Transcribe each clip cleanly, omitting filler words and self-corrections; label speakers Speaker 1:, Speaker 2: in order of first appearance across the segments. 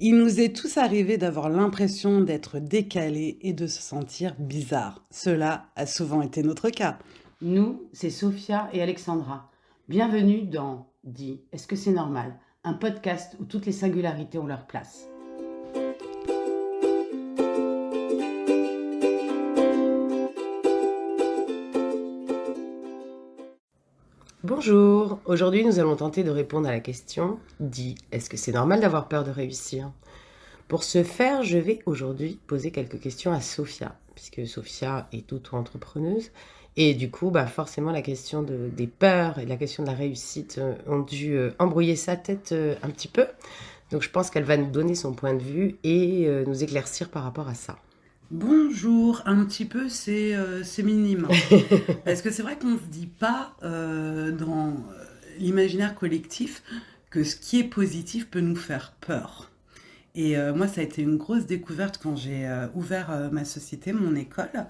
Speaker 1: Il nous est tous arrivé d'avoir l'impression d'être décalés et de se sentir bizarre. Cela a souvent été notre cas.
Speaker 2: Nous, c'est Sophia et Alexandra. Bienvenue dans Dis, est-ce que c'est normal? Un podcast où toutes les singularités ont leur place. Bonjour, aujourd'hui nous allons tenter de répondre à la question Dis, est-ce que c'est normal d'avoir peur de réussir? Pour ce faire, je vais aujourd'hui poser quelques questions à Sophia, puisque Sophia est auto-entrepreneuse. Et du coup, forcément, la question des peurs et la question de la réussite ont dû embrouiller sa tête un petit peu. Donc je pense qu'elle va nous donner son point de vue et nous éclaircir par rapport à ça.
Speaker 1: Bonjour, un petit peu c'est minime. Parce que c'est vrai qu'on ne se dit pas dans l'imaginaire collectif que ce qui est positif peut nous faire peur. Et moi, ça a été une grosse découverte quand j'ai ouvert ma société, mon école,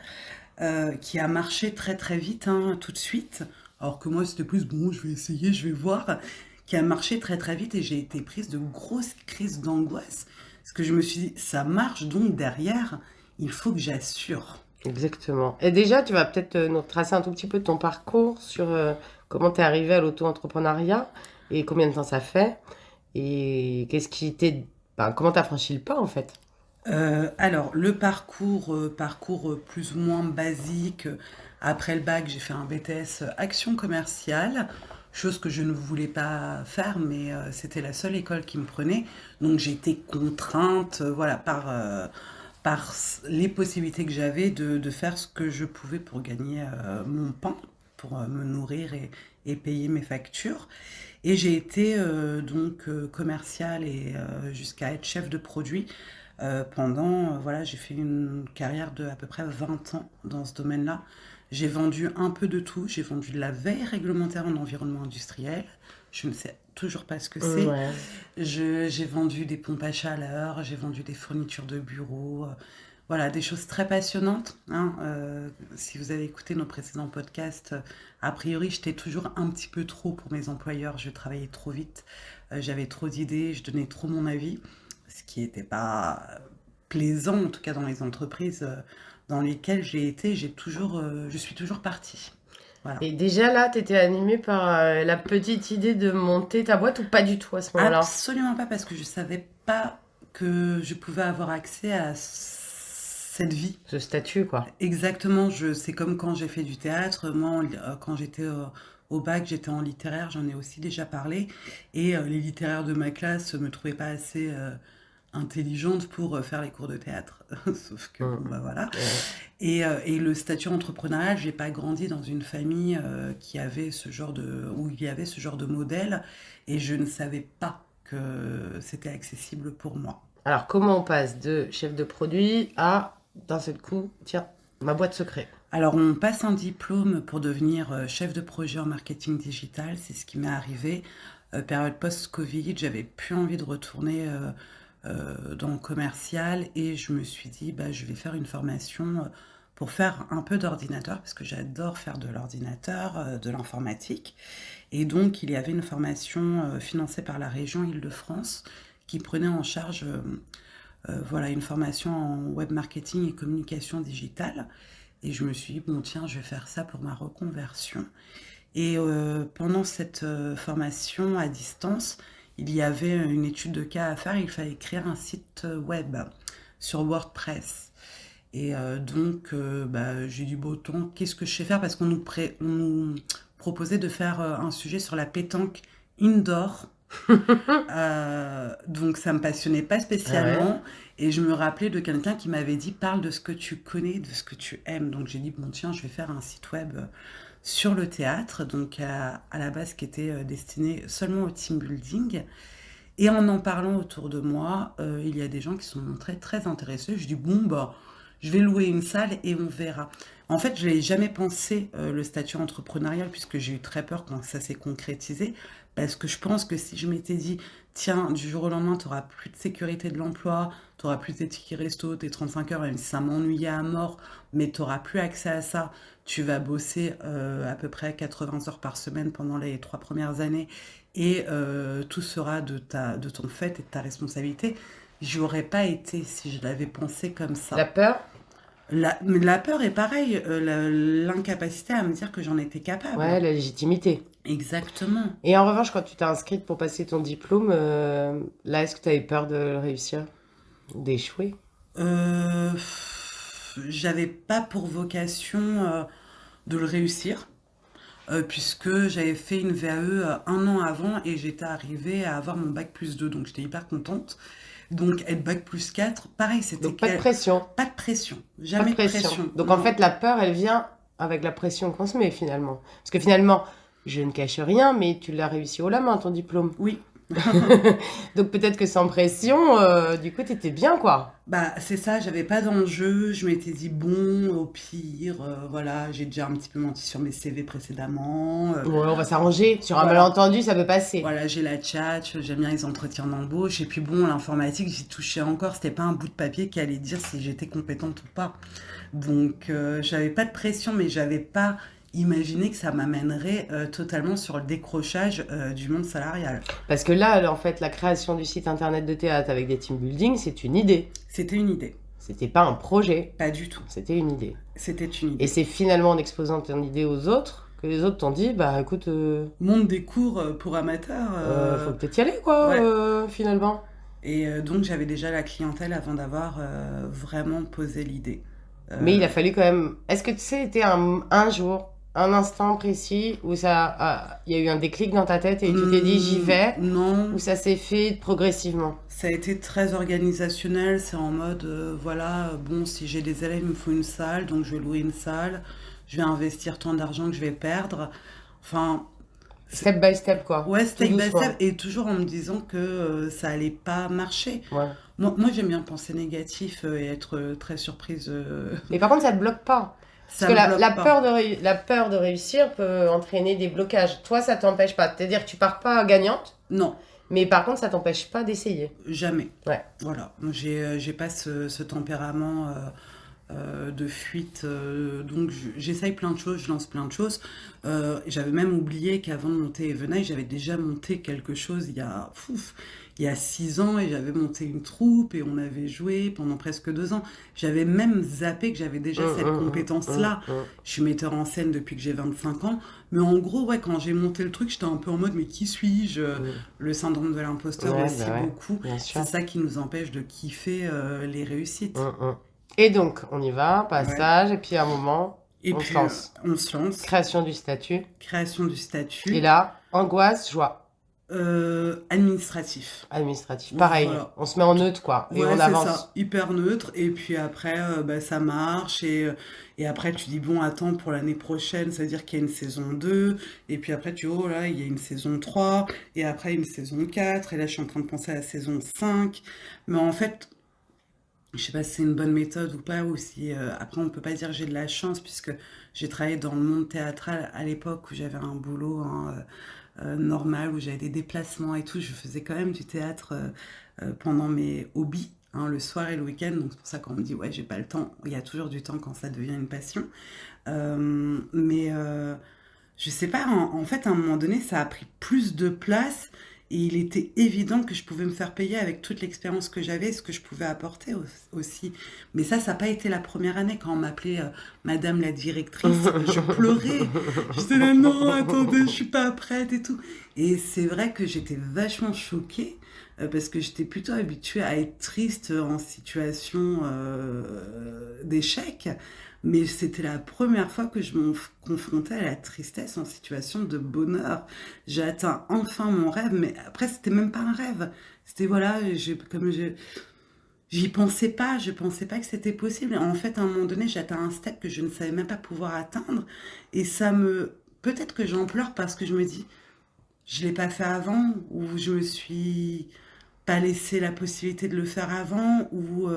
Speaker 1: qui a marché très très vite, hein, tout de suite. Alors que moi, c'était plus bon, je vais essayer, je vais voir. Qui a marché très très vite et j'ai été prise de grosses crises d'angoisse. Parce que je me suis dit, ça marche donc derrière, il faut que j'assure.
Speaker 2: Exactement. Et déjà, tu vas peut-être nous tracer un tout petit peu de ton parcours sur comment tu es arrivé à l'auto-entrepreneuriat et combien de temps ça fait et qu'est-ce qui t'est... comment tu as franchi le pas en fait?
Speaker 1: Alors, le parcours plus ou moins basique. Après le bac, j'ai fait un BTS Action commerciale, chose que je ne voulais pas faire, mais c'était la seule école qui me prenait. Donc, j'ai été contrainte, voilà, les possibilités que j'avais de faire ce que je pouvais pour gagner mon pain, pour me nourrir et payer mes factures. Et j'ai été commerciale et jusqu'à être chef de produit voilà, j'ai fait une carrière de à peu près 20 ans dans ce domaine-là. J'ai vendu un peu de tout. J'ai vendu de la veille réglementaire en environnement industriel. Je ne sais toujours pas ce que c'est.
Speaker 2: Ouais.
Speaker 1: J'ai vendu des pompes à chaleur, j'ai vendu des fournitures de bureau. Voilà, des choses très passionnantes, hein. Si vous avez écouté nos précédents podcasts, a priori, j'étais toujours un petit peu trop pour mes employeurs. Je travaillais trop vite, j'avais trop d'idées, je donnais trop mon avis, ce qui n'était pas plaisant, en tout cas dans les entreprises dans lesquelles j'ai été. Je suis toujours partie. Voilà.
Speaker 2: Et déjà là, tu étais animée par la petite idée de monter ta boîte ou pas du tout à ce moment-là?
Speaker 1: Absolument pas, parce que je savais pas que je pouvais avoir accès à cette vie.
Speaker 2: Ce statut, quoi.
Speaker 1: Exactement, c'est comme quand j'ai fait du théâtre. Moi, quand j'étais au bac, j'étais en littéraire, j'en ai aussi déjà parlé. Et les littéraires de ma classe me trouvaient pas assez intelligente pour faire les cours de théâtre. Sauf que, bon,
Speaker 2: Mm.
Speaker 1: bah voilà.
Speaker 2: Ouais.
Speaker 1: Et le statut entrepreneurial, j'ai pas grandi dans une famille où il y avait ce genre de modèle. Et je ne savais pas que c'était accessible pour moi.
Speaker 2: Alors, comment on passe de chef de produit à, d'un seul coup, tiens, ma boîte secret?
Speaker 1: Alors, on passe un diplôme pour devenir chef de projet en marketing digital. C'est ce qui m'est arrivé. Période post-Covid, j'avais plus envie de retourner dans le commercial et je me suis dit, bah, je vais faire une formation pour faire un peu d'ordinateur parce que j'adore faire de l'ordinateur, de l'informatique. Et donc, il y avait une formation financée par la région Île-de-France qui prenait en charge voilà, une formation en web marketing et communication digitale. Et je me suis dit, bon, tiens, je vais faire ça pour ma reconversion. Et pendant cette formation à distance, il y avait une étude de cas à faire. Il fallait créer un site web sur WordPress. Et j'ai dit, bon, tant, qu'est-ce que je sais faire? Parce on nous proposait de faire un sujet sur la pétanque indoor. Donc ça me passionnait pas
Speaker 2: Ah ouais.
Speaker 1: spécialement et je me rappelais de quelqu'un qui m'avait dit parle de ce que tu connais, de ce que tu aimes. Donc j'ai dit bon tiens, je vais faire un site web sur le théâtre, donc à la base qui était destiné seulement au team building. Et en parlant autour de moi, il y a des gens qui sont montrés très intéressés. Je dis bon bah je vais louer une salle et on verra. En fait, je n'ai jamais pensé le statut entrepreneurial puisque j'ai eu très peur quand ça s'est concrétisé. Parce que je pense que si je m'étais dit, tiens, du jour au lendemain, tu n'auras plus de sécurité de l'emploi, tu n'auras plus tes tickets resto, tes 35 heures, même si ça m'ennuyait à mort, mais tu n'auras plus accès à ça, tu vas bosser à peu près 80 heures par semaine pendant les 3 premières années et tout sera de ton fait et de ta responsabilité. j'y aurais pas été si je l'avais pensé comme
Speaker 2: La
Speaker 1: ça.
Speaker 2: peur?
Speaker 1: Mais la peur est pareil, l'incapacité à me dire que j'en étais
Speaker 2: Ouais,
Speaker 1: capable.
Speaker 2: la légitimité.
Speaker 1: Exactement.
Speaker 2: Et en revanche, quand tu t'es inscrite pour passer ton diplôme, là, est-ce que tu avais peur de le réussir? D'échouer?
Speaker 1: J'avais pas pour vocation de le réussir, puisque j'avais fait une VAE un an avant et j'étais arrivée à avoir mon bac plus 2, donc j'étais hyper contente. Donc être bac plus 4, pareil,
Speaker 2: Donc pas de pression.
Speaker 1: pas de pression,
Speaker 2: Pas de
Speaker 1: jamais de
Speaker 2: pression.
Speaker 1: pression,
Speaker 2: Donc en
Speaker 1: non.
Speaker 2: fait, la peur, elle vient avec la pression qu'on se met finalement. Parce que finalement, je ne cache rien, mais tu l'as réussi haut la main, ton diplôme.
Speaker 1: Oui,
Speaker 2: Donc peut-être que sans pression, du coup, t'étais bien, quoi.
Speaker 1: bah c'est ça, j'avais pas d'enjeu, je m'étais dit bon, au pire, voilà, j'ai déjà un petit peu menti sur mes CV précédemment,
Speaker 2: Ouais, on va s'arranger. Sur un
Speaker 1: voilà.
Speaker 2: malentendu, ça peut passer.
Speaker 1: Voilà, j'ai la tchatch, j'aime bien les entretiens d'embauche. Et puis bon, l'informatique, j'y touchais encore. C'était pas un bout de papier qui allait dire si j'étais compétente ou pas. Donc, j'avais pas de pression, mais j'avais pas imaginé que ça m'amènerait totalement sur le décrochage du monde salarial.
Speaker 2: Parce que là, en fait, la création du site internet de théâtre avec des team building, c'est une idée.
Speaker 1: C'était une idée.
Speaker 2: C'était pas un projet,
Speaker 1: Pas du tout.
Speaker 2: c'était une idée.
Speaker 1: C'était une
Speaker 2: Et
Speaker 1: idée.
Speaker 2: c'est finalement en exposant ton idée aux autres que les autres t'ont dit, bah écoute,
Speaker 1: Monde des cours pour amateurs.
Speaker 2: faut peut-être y aller, quoi,
Speaker 1: Ouais.
Speaker 2: finalement.
Speaker 1: Et donc, j'avais déjà la clientèle avant d'avoir vraiment posé l'idée.
Speaker 2: Mais il
Speaker 1: Euh,
Speaker 2: a fallu quand même. Est-ce que tu sais, c'était un jour, un instant précis où il y a eu un déclic dans ta tête et tu t'es dit j'y vais,
Speaker 1: non,
Speaker 2: ou ça s'est fait progressivement?
Speaker 1: ça a été très organisationnel, c'est en mode, voilà, bon, si j'ai des élèves, il me faut une salle, donc je vais louer une salle, je vais investir tant d'argent que je vais perdre. Enfin, c'est-
Speaker 2: Step by step, quoi.
Speaker 1: ouais,
Speaker 2: Tout
Speaker 1: step by
Speaker 2: doucement.
Speaker 1: step, et toujours en me disant que ça allait pas marcher.
Speaker 2: Ouais.
Speaker 1: Moi j'aime bien penser négatif et être très surprise.
Speaker 2: Mais par contre, ça te bloque pas. Parce
Speaker 1: Ça
Speaker 2: que
Speaker 1: me
Speaker 2: la
Speaker 1: bloque pas.
Speaker 2: peur la peur de réussir peut entraîner des blocages. Toi, ça t'empêche pas. C'est-à-dire que tu pars pas gagnante,
Speaker 1: Non,
Speaker 2: mais par contre, ça t'empêche pas d'essayer.
Speaker 1: jamais.
Speaker 2: Ouais.
Speaker 1: Voilà, j'ai pas ce tempérament de fuite. Donc j'essaye plein de choses, je lance plein de choses. J'avais même oublié qu'avant de monter Evenaille, j'avais déjà monté quelque chose il y a 6 ans et j'avais monté une troupe et on avait joué pendant presque 2 ans. J'avais même zappé que j'avais déjà cette compétence-là.
Speaker 2: Hum.
Speaker 1: Je suis metteur en scène depuis que j'ai 25 ans. Mais en gros, ouais, quand j'ai monté le truc, j'étais un peu en mode, mais qui suis-je? Le syndrome de l'imposteur
Speaker 2: Ouais,
Speaker 1: aussi
Speaker 2: bah ouais,
Speaker 1: beaucoup.
Speaker 2: bien
Speaker 1: C'est
Speaker 2: sûr.
Speaker 1: ça qui nous empêche de kiffer les réussites.
Speaker 2: Hum. Et donc, on y va,
Speaker 1: Ouais.
Speaker 2: passage, et puis à un moment,
Speaker 1: Et
Speaker 2: on se
Speaker 1: puis,
Speaker 2: lance.
Speaker 1: on se lance.
Speaker 2: Création du statut.
Speaker 1: Création du
Speaker 2: Et
Speaker 1: statut
Speaker 2: là, angoisse, joie.
Speaker 1: administratif.
Speaker 2: Administratif. Pareil,
Speaker 1: Voilà.
Speaker 2: on se met en neutre, quoi, et
Speaker 1: Ouais,
Speaker 2: on
Speaker 1: c'est
Speaker 2: avance.
Speaker 1: ça. Hyper neutre. Et puis après, bah, ça marche. Et après, tu dis, bon, attends, pour l'année prochaine, ça veut dire qu'il y a une saison 2. Et puis après, tu dis, oh là, il y a une saison 3. Et après, une saison 4. Et là, je suis en train de penser à la saison 5. Mais en fait, je sais pas si c'est une bonne méthode ou pas, ou si après on peut pas dire que j'ai de la chance, puisque j'ai travaillé dans le monde théâtral à l'époque où j'avais un boulot hein, normal, où j'avais des déplacements et tout. Je faisais quand même du théâtre pendant mes hobbies, hein, le soir et le week-end. Donc c'est pour ça qu'on me dit, ouais, j'ai pas le temps. Il y a toujours du temps quand ça devient une passion. Mais je sais pas, en fait, à un moment donné, ça a pris plus de place et il était évident que je pouvais me faire payer avec toute l'expérience que j'avais, ce que je pouvais apporter aussi. Mais ça n'a pas été la première année quand on m'appelait Madame la directrice. Je pleurais. J'étais là, non, attendez, je suis pas prête et tout. Et c'est vrai que j'étais vachement choquée parce que j'étais plutôt habituée à être triste en situation d'échec. Mais c'était la première fois que je me confrontais à la tristesse en situation de bonheur. J'ai atteint enfin mon rêve, mais après, c'était même pas un rêve. C'était voilà, j'y pensais pas, je pensais pas que c'était possible. En fait, à un moment donné, j'ai atteint un step que je ne savais même pas pouvoir atteindre. Et ça me. Peut-être que j'en pleure parce que je me dis, je l'ai pas fait avant, ou je me suis pas laissé la possibilité de le faire avant, ou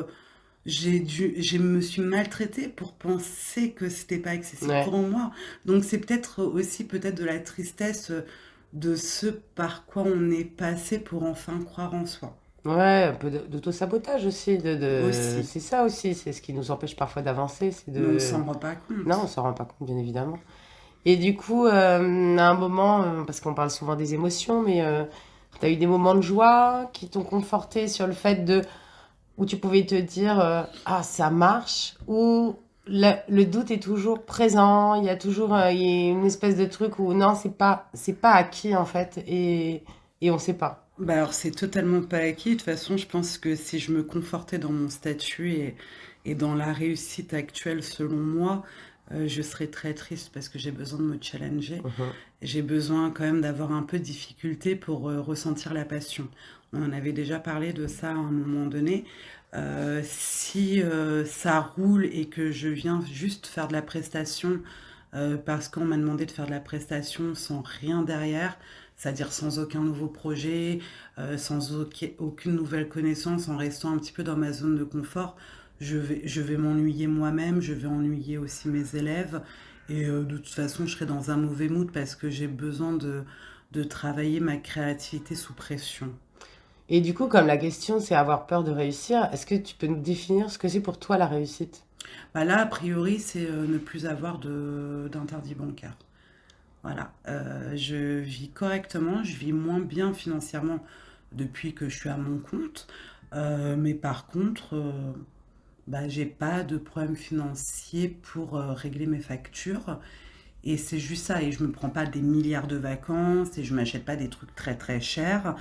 Speaker 1: je me suis maltraitée pour penser que c'était pas accessible
Speaker 2: Ouais.
Speaker 1: pour moi. Donc c'est peut-être aussi peut-être de la tristesse de ce par quoi on est passé pour enfin croire en soi.
Speaker 2: Ouais, un peu d'auto-sabotage aussi.
Speaker 1: Aussi.
Speaker 2: C'est ça aussi, c'est ce qui nous empêche parfois d'avancer. C'est
Speaker 1: Mais on
Speaker 2: de...
Speaker 1: s'en rend pas
Speaker 2: Non, on
Speaker 1: compte.
Speaker 2: s'en rend pas compte, bien évidemment. Et du coup, à un moment, parce qu'on parle souvent des émotions, mais tu as eu des moments de joie qui t'ont conforté sur le fait de où tu pouvais te dire ah, ça marche, ou le doute est toujours présent, il y a toujours il y a une espèce de truc où non, c'est pas acquis en fait, et on sait pas.
Speaker 1: Bah alors c'est totalement pas acquis. De toute façon, je pense que si je me confortais dans mon statut et dans la réussite actuelle selon moi, je serais très triste parce que j'ai besoin de me challenger.
Speaker 2: Mhm.
Speaker 1: J'ai besoin quand même d'avoir un peu de difficulté pour ressentir la passion. On en avait déjà parlé de ça à un moment donné. Si ça roule et que je viens juste faire de la prestation parce qu'on m'a demandé de faire de la prestation sans rien derrière, c'est-à-dire sans aucun nouveau projet, sans aucune nouvelle connaissance, en restant un petit peu dans ma zone de confort, je vais m'ennuyer moi-même, je vais ennuyer aussi mes élèves. Et de toute façon, je serai dans un mauvais mood parce que j'ai besoin de travailler ma créativité sous pression.
Speaker 2: Et du coup, comme la question c'est avoir peur de réussir, est-ce que tu peux nous définir ce que c'est pour toi la réussite?
Speaker 1: Bah là, a priori, c'est ne plus avoir d'interdit bancaire. Voilà, je vis correctement, je vis moins bien financièrement depuis que je suis à mon compte, mais par contre, bah, j'ai pas de problème financier pour régler mes factures. Et c'est juste ça, et je me prends pas des milliards de vacances, et je m'achète pas des trucs très très chers.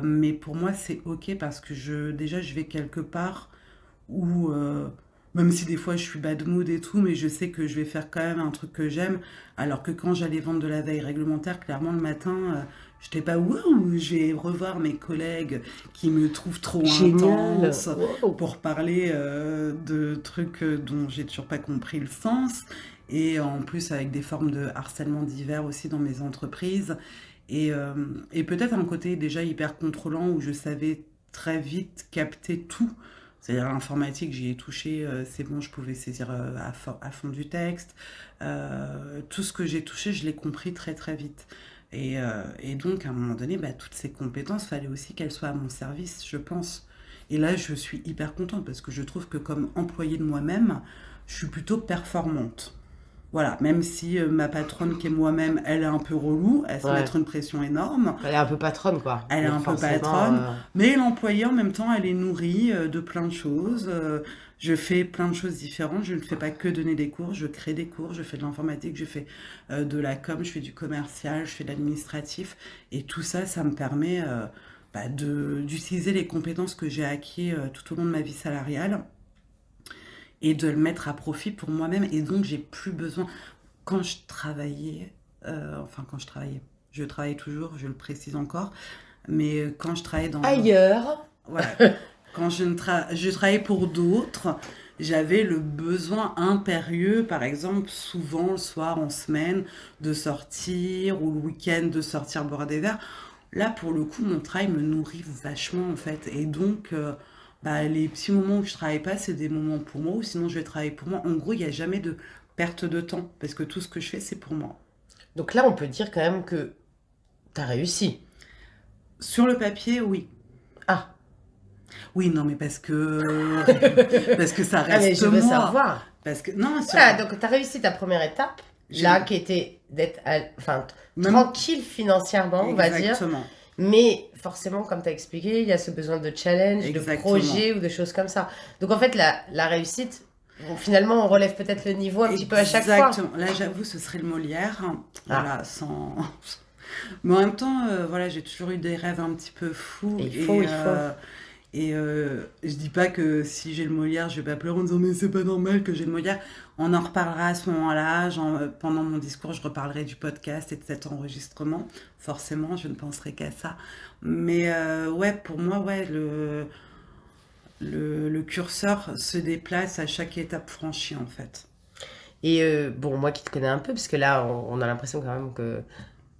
Speaker 1: Mais pour moi, c'est ok parce que déjà, je vais quelque part où, même si des fois je suis bad mood et tout, mais je sais que je vais faire quand même un truc que j'aime. Alors que quand j'allais vendre de la veille réglementaire, clairement le matin, j'étais pas waouh, je vais revoir mes collègues qui me trouvent trop
Speaker 2: Génial!
Speaker 1: intense
Speaker 2: Wow.
Speaker 1: pour parler de trucs dont j'ai toujours pas compris le sens. Et en plus avec des formes de harcèlement divers aussi dans mes entreprises. Et peut-être un côté déjà hyper contrôlant où je savais très vite capter tout. C'est-à-dire l'informatique, j'y ai touché, c'est bon, je pouvais saisir à fond du texte. Tout ce que j'ai touché, je l'ai compris très très vite. Et donc, à un moment donné, bah, toutes ces compétences, fallait aussi qu'elles soient à mon service, je pense. Et là, je suis hyper contente parce que je trouve que comme employée de moi-même, je suis plutôt performante. Voilà, même si ma patronne qui est moi-même, elle est un peu relou, elle se
Speaker 2: Ouais.
Speaker 1: mettre une pression énorme,
Speaker 2: Elle est un peu patronne, quoi.
Speaker 1: elle est
Speaker 2: Donc
Speaker 1: un peu
Speaker 2: forcément,
Speaker 1: patronne, mais l'employé en même temps, elle est nourrie de plein de choses. Je fais plein de choses différentes. Je ne fais pas que donner des cours, je crée des cours, je fais de l'informatique, je fais de la com, je fais du commercial, je fais de l'administratif. Et tout ça, ça me permet bah, d'utiliser les compétences que j'ai acquises tout au long de ma vie salariale et de le mettre à profit pour moi-même. Et donc, j'ai plus besoin. Quand je travaillais, enfin, quand je travaillais, je travaille toujours, je le précise encore, mais quand je travaillais dans.
Speaker 2: ailleurs.
Speaker 1: Voilà. Quand je travaillais pour d'autres, j'avais le besoin impérieux, par exemple, souvent le soir, en semaine, de sortir, ou le week-end, de sortir boire des verres. Là, pour le coup, mon travail me nourrit vachement, en fait. Et donc, bah, les petits moments où je travaille pas, c'est des moments pour moi, ou sinon je vais travailler pour moi. En gros, il n'y a jamais de perte de temps, parce que tout ce que je fais, c'est pour moi.
Speaker 2: Donc là, on peut dire quand même que t'as réussi.
Speaker 1: Sur le papier, oui.
Speaker 2: Ah,
Speaker 1: Oui, non, mais parce que ça
Speaker 2: ah mais
Speaker 1: reste
Speaker 2: je veux
Speaker 1: moi.
Speaker 2: savoir.
Speaker 1: Parce que, non,
Speaker 2: Voilà, donc tu as réussi ta première étape, là,
Speaker 1: j'ai,
Speaker 2: qui était d'être enfin,
Speaker 1: même,
Speaker 2: tranquille financièrement, on va dire.
Speaker 1: exactement,
Speaker 2: Mais forcément, comme tu as expliqué, il y a ce besoin de challenge, de
Speaker 1: exactement,
Speaker 2: projet ou de choses comme ça. Donc en fait, la réussite, bon, finalement, on relève peut-être le niveau un petit peu à chaque fois.
Speaker 1: exactement. Là, j'avoue, ce serait le Molière, hein.
Speaker 2: Ah,
Speaker 1: Voilà, sans. Mais en même temps, voilà, j'ai toujours eu des rêves un petit peu fous
Speaker 2: et il faut.
Speaker 1: je dis pas que si j'ai le Molière, je vais pas pleurer en disant mais c'est pas normal que j'ai le Molière. On en reparlera à ce moment-là. Pendant mon discours, je reparlerai du podcast et de cet enregistrement. Forcément, je ne penserai qu'à ça. Mais ouais, pour moi, ouais, le curseur se déplace à chaque étape franchie en fait.
Speaker 2: Et bon, moi qui te connais un peu, parce que là, on a l'impression quand même que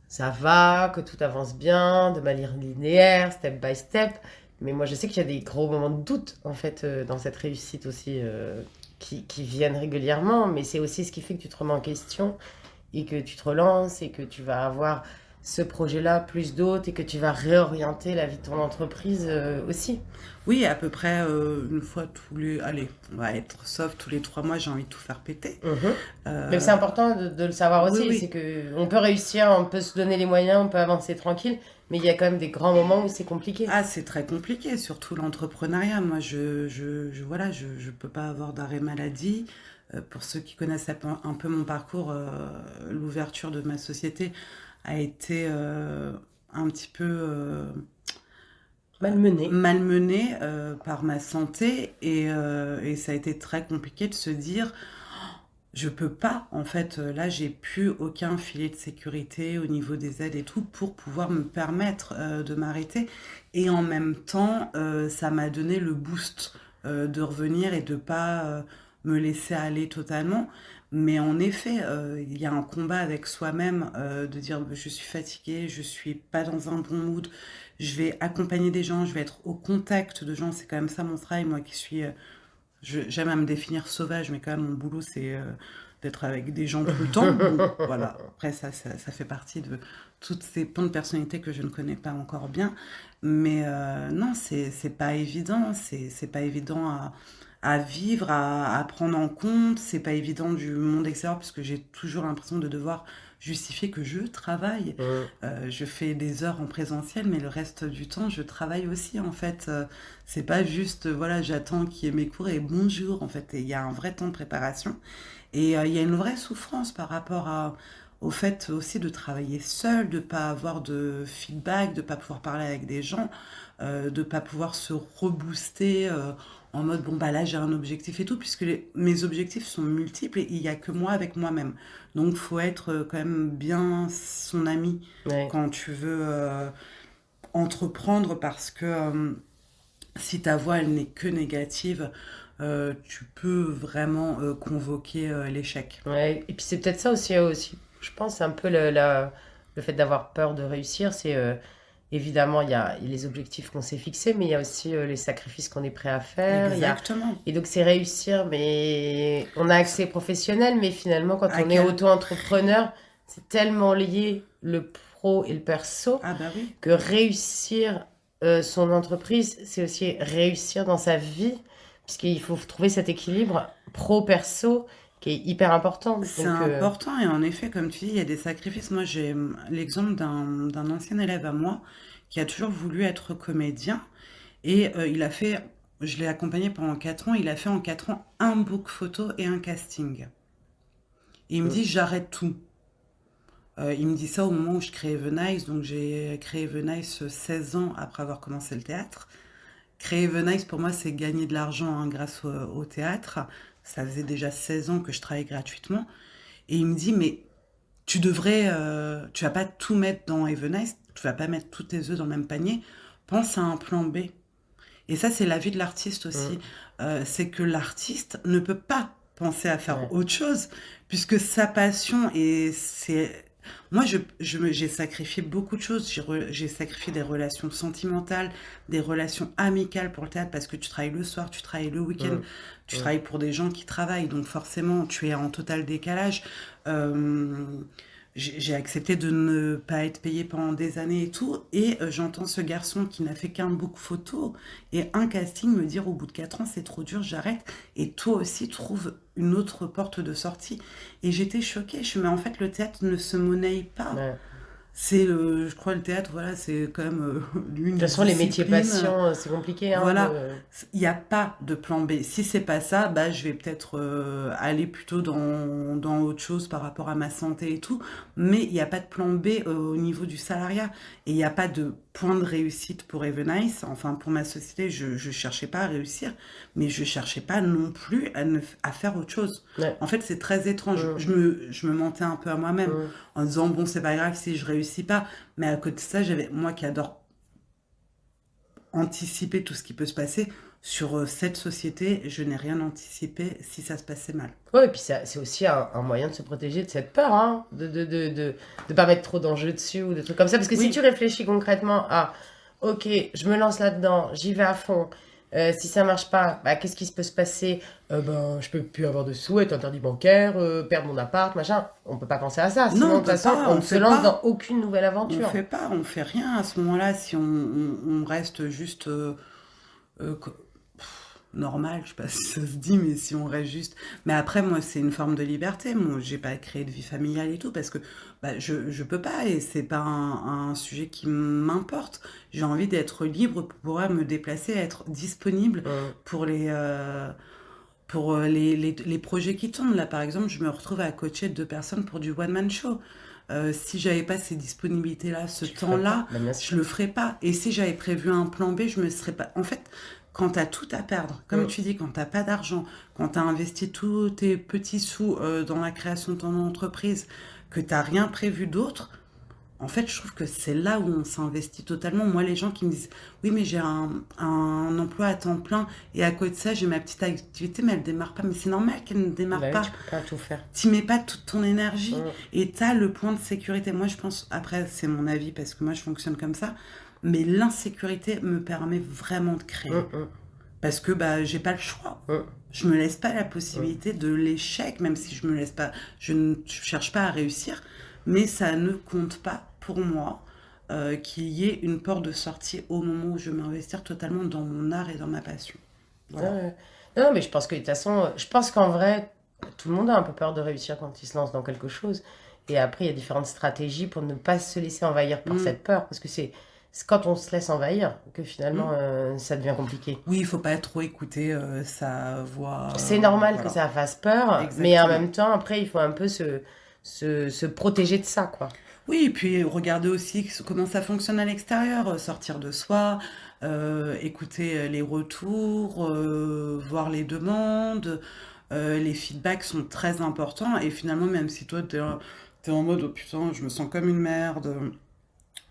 Speaker 2: ça va, que tout avance bien, de manière linéaire, step by step. Mais moi, je sais qu'il y a des gros moments de doute, en fait, dans cette réussite aussi, qui viennent régulièrement. Mais c'est aussi ce qui fait que tu te remets en question et que tu te relances et que tu vas avoir ce projet-là plus d'autres et que tu vas réorienter la vie de ton entreprise aussi.
Speaker 1: Oui, à peu près une fois tous les... Allez, on va être soft, tous les 3 mois, j'ai envie de tout faire péter.
Speaker 2: Mais c'est important de le savoir aussi,
Speaker 1: Oui.
Speaker 2: c'est que on peut réussir, on peut se donner les moyens, on peut avancer tranquille, mais il y a quand même des grands moments où c'est compliqué.
Speaker 1: Ah, c'est très compliqué, surtout l'entrepreneuriat. Moi, voilà, je peux pas avoir d'arrêt maladie. Pour ceux qui connaissent un peu mon parcours, l'ouverture de ma société a été un petit peu
Speaker 2: Malmené.
Speaker 1: malmenée par ma santé et ça a été très compliqué de se dire je peux pas, en fait, là, j'ai plus aucun filet de sécurité au niveau des aides et tout pour pouvoir me permettre de m'arrêter. Et en même temps, ça m'a donné le boost de revenir et de pas me laisser aller totalement. Mais en effet, il y a un combat avec soi-même de dire je suis fatiguée, je suis pas dans un bon mood, je vais accompagner des gens, je vais être au contact de gens. C'est quand même ça mon travail, moi qui suis j'aime à me définir sauvage, mais quand même, mon boulot, c'est d'être avec des gens tout le temps. Bon, voilà. Après, ça fait partie de toutes ces pans de personnalité que je ne connais pas encore bien. Mais non, c'est pas évident. C'est pas évident à vivre, à prendre en compte. C'est pas évident du monde extérieur, puisque j'ai toujours l'impression de devoir justifier que je travaille. Je fais des heures en présentiel, mais le reste du temps, je travaille aussi, en fait. C'est pas juste, voilà, j'attends qu'il y ait mes cours et bonjour, en fait. Et il y a un vrai temps de préparation. Et il y a une vraie souffrance par rapport au fait aussi de travailler seul, de pas avoir de feedback, de pas pouvoir parler avec des gens, de pas pouvoir se rebooster en mode, bon, bah là, j'ai un objectif et tout, puisque mes objectifs sont multiples et il y a que moi avec moi-même. Donc, faut être quand même bien son ami
Speaker 2: Ouais.
Speaker 1: quand tu veux entreprendre parce que si ta voix elle n'est que négative, tu peux vraiment convoquer l'échec.
Speaker 2: Ouais. Et puis c'est peut-être ça aussi. Je pense c'est un peu le fait d'avoir peur de réussir. C'est évidemment il y a les objectifs qu'on s'est fixés, mais il y a aussi les sacrifices qu'on est prêt à faire.
Speaker 1: Exactement.
Speaker 2: Et donc c'est réussir, mais on a accès professionnel, mais finalement quand
Speaker 1: À
Speaker 2: on est
Speaker 1: quel...
Speaker 2: auto-entrepreneur, c'est tellement lié le pro et le perso
Speaker 1: Ah bah oui.
Speaker 2: que réussir son entreprise, c'est aussi réussir dans sa vie, puisqu'il faut trouver cet équilibre pro-perso qui est hyper important.
Speaker 1: C'est
Speaker 2: Donc,
Speaker 1: important et en effet, comme tu dis, il y a des sacrifices. Moi, j'ai l'exemple d'un ancien élève à moi qui a toujours voulu être comédien et je l'ai accompagné pendant 4 ans, il a fait en 4 ans un book photo et un casting. Et il me dit, j'arrête tout. Il me dit ça au moment où je crée Evenice, donc j'ai créé Evenice 16 ans après avoir commencé le théâtre. Créer Evenice, pour moi, c'est gagner de l'argent hein, grâce au théâtre. Ça faisait déjà 16 ans que je travaillais gratuitement. Et il me dit, mais tu vas pas tout mettre dans Evenice, tu vas pas mettre tous tes œufs dans le même panier. Pense à un plan B. Et ça, c'est la vie de l'artiste aussi. C'est que l'artiste ne peut pas penser à faire
Speaker 2: ouais.
Speaker 1: autre chose, puisque sa passion, et c'est... Moi, j'ai sacrifié beaucoup de choses. J'ai sacrifié des relations sentimentales, des relations amicales pour le théâtre, parce que tu travailles le soir, tu travailles le week-end, tu travailles pour des gens qui travaillent, donc forcément, tu es en total décalage. J'ai accepté de ne pas être payée pendant des années et tout, et j'entends ce garçon qui n'a fait qu'un book photo et un casting me dire au bout de 4 ans c'est trop dur, j'arrête, et toi aussi trouve une autre porte de sortie. Et j'étais choquée, mais en fait le théâtre ne se monnaie pas.
Speaker 2: Ouais.
Speaker 1: Je crois le théâtre, voilà, c'est quand même
Speaker 2: De
Speaker 1: une
Speaker 2: toute façon, les métiers
Speaker 1: discipline.
Speaker 2: passion, c'est compliqué. Hein,
Speaker 1: Voilà, il n'y a pas de plan B. Si c'est pas ça, bah, je vais peut-être aller plutôt dans autre chose par rapport à ma santé et tout. Mais il n'y a pas de plan B au niveau du salariat. Et il n'y a pas de point de réussite pour Evenice. Enfin, pour ma société, je ne cherchais pas à réussir, mais je ne cherchais pas non plus à faire autre chose.
Speaker 2: Ouais.
Speaker 1: En fait, c'est très étrange. Je me mentais un peu à moi-même en disant, bon, c'est pas grave si je réussis pas. Mais à côté de ça, j'avais moi qui adore anticiper tout ce qui peut se passer. Sur cette société, je n'ai rien anticipé si ça se passait mal.
Speaker 2: Ouais, et puis c'est aussi un moyen de se protéger de cette peur, hein, de pas mettre trop d'enjeux dessus ou des trucs comme ça. Parce que
Speaker 1: Oui.
Speaker 2: si tu réfléchis concrètement à, ok, je me lance là-dedans, j'y vais à fond, Si ça marche pas, bah, qu'est-ce qui peut se passer? Ben, je peux plus avoir de sous, être interdit bancaire, perdre mon appart, machin. On peut pas penser à ça. Sinon,
Speaker 1: Non,
Speaker 2: de
Speaker 1: on
Speaker 2: toute
Speaker 1: peut
Speaker 2: façon,
Speaker 1: pas,
Speaker 2: on
Speaker 1: on
Speaker 2: ne se
Speaker 1: fait
Speaker 2: lance
Speaker 1: pas.
Speaker 2: dans aucune nouvelle aventure.
Speaker 1: On fait rien à ce moment-là si on reste juste normal, je sais pas si ça se dit, mais si on reste juste. Mais après, moi, c'est une forme de liberté. Moi, j'ai pas créé de vie familiale et tout parce que bah, je peux pas et c'est pas un sujet qui m'importe. J'ai envie d'être libre pour pouvoir me déplacer, être disponible
Speaker 2: Hum,
Speaker 1: pour les projets qui tournent. Là, par exemple, je me retrouve à coacher 2 personnes pour du one-man show. Si j'avais pas ces disponibilités-là, ce
Speaker 2: tu le ferais pas?
Speaker 1: temps-là,
Speaker 2: Ben, bien
Speaker 1: je
Speaker 2: sûr.
Speaker 1: le ferais pas. Et si j'avais prévu un plan B, je me serais pas. En fait, quand t'as tout à perdre, comme
Speaker 2: Hum,
Speaker 1: tu dis, quand t'as pas d'argent, quand t'as investi tous tes petits sous dans la création de ton entreprise, que t'as rien prévu d'autre, en fait, je trouve que c'est là où on s'investit totalement. Moi, les gens qui me disent, oui, mais j'ai un emploi à temps plein et à côté de ça, j'ai ma petite activité, mais elle démarre pas. Mais c'est normal qu'elle ne démarre
Speaker 2: bah oui,
Speaker 1: pas.
Speaker 2: tu peux pas tout faire.
Speaker 1: Tu mets pas toute ton énergie
Speaker 2: Hum,
Speaker 1: et tu as le point de sécurité. Moi, je pense, après, c'est mon avis parce que moi, je fonctionne comme ça, mais l'insécurité me permet vraiment de créer.
Speaker 2: hum, hum,
Speaker 1: Parce que bah, j'ai pas le choix.
Speaker 2: hum,
Speaker 1: Je me laisse pas la
Speaker 2: hum.
Speaker 1: possibilité de l'échec, même si je me laisse pas, je ne cherche pas à réussir, mais ça ne compte pas pour moi qu'il y ait une porte de sortie au moment où je vais m'investir totalement dans mon art et dans ma passion.
Speaker 2: Ouais,
Speaker 1: Voilà.
Speaker 2: ouais. Non, mais je pense que de toute façon, je pense qu'en vrai, tout le monde a un peu peur de réussir quand il se lance dans quelque chose. Et après, il y a différentes stratégies pour ne pas se laisser envahir par
Speaker 1: Mm,
Speaker 2: cette peur. Parce que c'est quand on se laisse envahir que finalement,
Speaker 1: mm.
Speaker 2: ça devient compliqué.
Speaker 1: Oui, il faut pas trop écouter sa voix.
Speaker 2: C'est normal que
Speaker 1: Voilà,
Speaker 2: ça fasse peur, mais en
Speaker 1: exactement.
Speaker 2: même temps, après, il faut un peu se protéger de ça, quoi.
Speaker 1: Oui, et puis regarder aussi comment ça fonctionne à l'extérieur, sortir de soi, écouter les retours, voir les demandes, les feedbacks sont très importants et finalement même si toi t'es en mode oh putain je me sens comme une merde,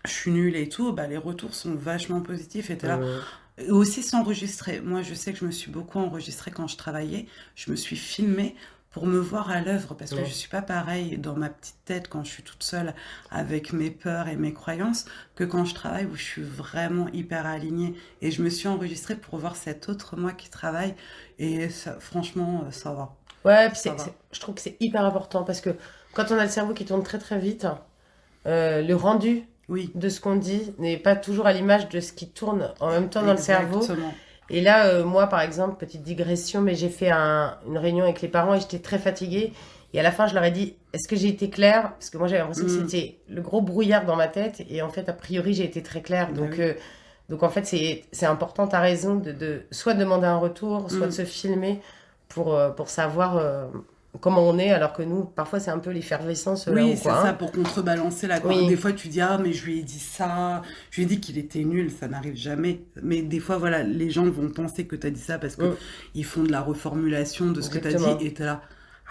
Speaker 1: je suis nulle et tout, bah les retours sont vachement positifs et t'es là.
Speaker 2: Hum,
Speaker 1: Et aussi s'enregistrer. Moi, je sais que je me suis beaucoup enregistrée quand je travaillais. Je me suis filmée pour me voir à l'œuvre parce que je
Speaker 2: ouais.
Speaker 1: suis pas pareil dans ma petite tête quand je suis toute seule avec mes peurs et mes croyances que quand je travaille où je suis vraiment hyper alignée. Et je me suis enregistrée pour voir cet autre moi qui travaille et ça, franchement, ça va.
Speaker 2: Ouais, puis
Speaker 1: Ça va.
Speaker 2: je trouve que c'est hyper important parce que quand on a le cerveau qui tourne très très vite, le rendu
Speaker 1: Oui,
Speaker 2: de ce qu'on dit n'est pas toujours à l'image de ce qui tourne en même temps dans le cerveau.
Speaker 1: exactement.
Speaker 2: Et là, moi, par exemple, petite digression, mais j'ai fait une réunion avec les parents et j'étais très fatiguée. Et à la fin, je leur ai dit, est-ce que j'ai été claire? Parce que moi, j'avais l'impression que
Speaker 1: Hmm,
Speaker 2: c'était le gros brouillard dans ma tête. Et en fait, a priori, j'ai été très claire.
Speaker 1: bah oui.
Speaker 2: Donc en fait, c'est important, tu as raison, de soit demander un retour, soit de
Speaker 1: Hmm.
Speaker 2: se filmer pour savoir comment on est. Alors que nous, parfois, c'est un peu l'effervescence là-haut,
Speaker 1: Oui, c'est
Speaker 2: quoi.
Speaker 1: ça,
Speaker 2: Hein.
Speaker 1: pour contrebalancer la quoi. Des
Speaker 2: Oui,
Speaker 1: fois, tu dis, ah, mais je lui ai dit ça, je lui ai dit qu'il était nul, ça n'arrive jamais. Mais des fois, voilà, les gens vont penser que tu as dit ça parce que
Speaker 2: mm,
Speaker 1: ils font de la reformulation de ce que tu as dit
Speaker 2: exactement.
Speaker 1: et tu es là.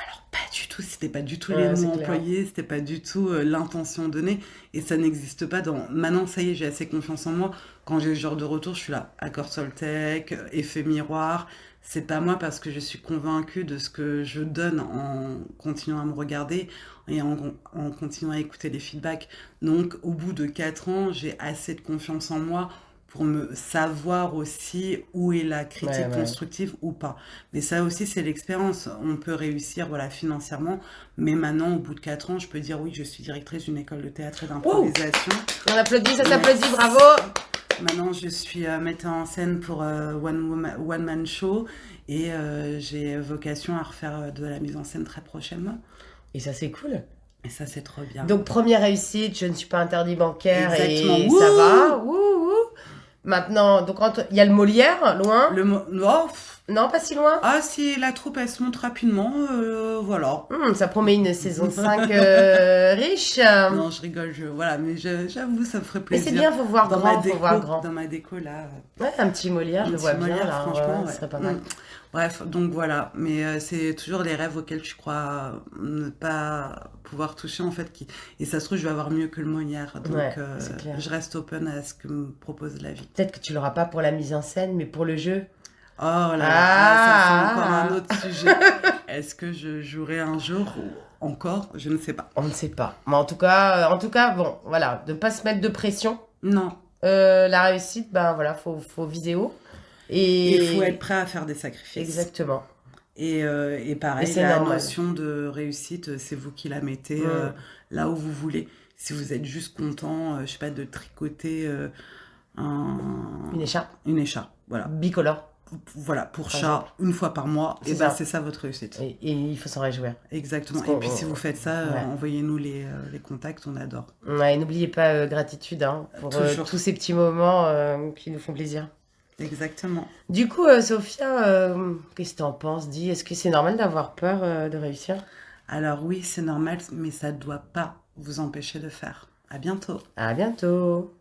Speaker 1: Alors, pas du tout, c'était pas du tout les
Speaker 2: Ouais,
Speaker 1: mots
Speaker 2: c'est clair.
Speaker 1: employés, c'était pas du tout l'intention donnée et ça n'existe pas dans. Maintenant, ça y est, j'ai assez confiance en moi. Quand j'ai ce genre de retour, je suis là, accord Soltec, effet miroir. C'est pas moi parce que je suis convaincue de ce que je donne en continuant à me regarder et en continuant à écouter les feedbacks. Donc, au bout de 4 ans, j'ai assez de confiance en moi pour me savoir aussi où est la
Speaker 2: Ouais,
Speaker 1: critique
Speaker 2: ouais.
Speaker 1: constructive ou pas. Mais ça aussi, c'est l'expérience. On peut réussir voilà, financièrement, mais maintenant, au bout de 4 ans, je peux dire oui, je suis directrice d'une école de théâtre et
Speaker 2: Wouh!
Speaker 1: d'improvisation.
Speaker 2: On applaudit, ça s'applaudit, bravo!
Speaker 1: Merci. Maintenant, je suis metteur en scène pour One Man Show et j'ai vocation à refaire de la mise en scène très prochainement.
Speaker 2: Et ça, c'est cool.
Speaker 1: Et ça, c'est trop bien.
Speaker 2: Donc, première réussite, je ne suis pas interdit bancaire
Speaker 1: Exactement.
Speaker 2: et ça va.
Speaker 1: Wouh!
Speaker 2: Wouh, wouh. Maintenant, donc, il y a le Molière, loin.
Speaker 1: Le mot. Oh,
Speaker 2: Non, pas si loin.
Speaker 1: ah, si la troupe, elle se monte rapidement, voilà.
Speaker 2: Ça promet une saison 5 riche.
Speaker 1: Non, je rigole, voilà, mais j'avoue, ça me ferait
Speaker 2: Mais c'est
Speaker 1: plaisir.
Speaker 2: bien, faut voir grand, faut voir grand.
Speaker 1: Dans ma déco, là,
Speaker 2: Ouais, un petit Molière, je
Speaker 1: un
Speaker 2: le
Speaker 1: petit
Speaker 2: vois bien,
Speaker 1: Molière,
Speaker 2: là.
Speaker 1: franchement,
Speaker 2: Ouais, ce
Speaker 1: ouais.
Speaker 2: serait pas mal.
Speaker 1: Bref, donc voilà, mais c'est toujours les rêves auxquels je crois ne pas pouvoir toucher, en fait, et ça se trouve, je vais avoir mieux que le Molière, donc
Speaker 2: Ouais, c'est clair.
Speaker 1: je reste open à ce que me propose la vie.
Speaker 2: Peut-être que tu l'auras pas pour la mise en scène, mais pour le jeu.
Speaker 1: Oh là là, ah, ça c'est encore un
Speaker 2: Ah!
Speaker 1: autre sujet. Est-ce que je jouerai un jour ou encore? Je ne sais pas.
Speaker 2: On ne sait pas. Mais en tout cas, bon, voilà, de pas se mettre de pression.
Speaker 1: Non.
Speaker 2: La réussite, ben voilà, faut viser haut.
Speaker 1: Il faut
Speaker 2: Et
Speaker 1: être prêt à faire des sacrifices.
Speaker 2: exactement.
Speaker 1: Et
Speaker 2: Et
Speaker 1: pareil,
Speaker 2: c'est
Speaker 1: la
Speaker 2: normal.
Speaker 1: notion de réussite, c'est vous qui la mettez là où vous voulez. Si vous êtes juste content, je sais pas, de tricoter
Speaker 2: Une écharpe
Speaker 1: une écharpe, voilà.
Speaker 2: bicolore,
Speaker 1: Voilà, pour
Speaker 2: par
Speaker 1: chat,
Speaker 2: exemple.
Speaker 1: une fois par mois,
Speaker 2: C'est
Speaker 1: et ben
Speaker 2: ça.
Speaker 1: c'est ça votre réussite.
Speaker 2: Et il faut s'en réjouir.
Speaker 1: Exactement.
Speaker 2: Parce
Speaker 1: Et
Speaker 2: qu'on...
Speaker 1: puis si vous faites ça,
Speaker 2: Ouais.
Speaker 1: envoyez-nous les contacts, on adore.
Speaker 2: Ouais, n'oubliez pas gratitude hein, pour
Speaker 1: Toujours.
Speaker 2: tous ces petits moments qui nous font plaisir.
Speaker 1: Exactement.
Speaker 2: Du coup, Sophia, qu'est-ce que t'en penses? Dis, est-ce que c'est normal d'avoir peur de réussir?
Speaker 1: Alors oui, c'est normal, mais ça ne doit pas vous empêcher de faire. À bientôt.
Speaker 2: À bientôt!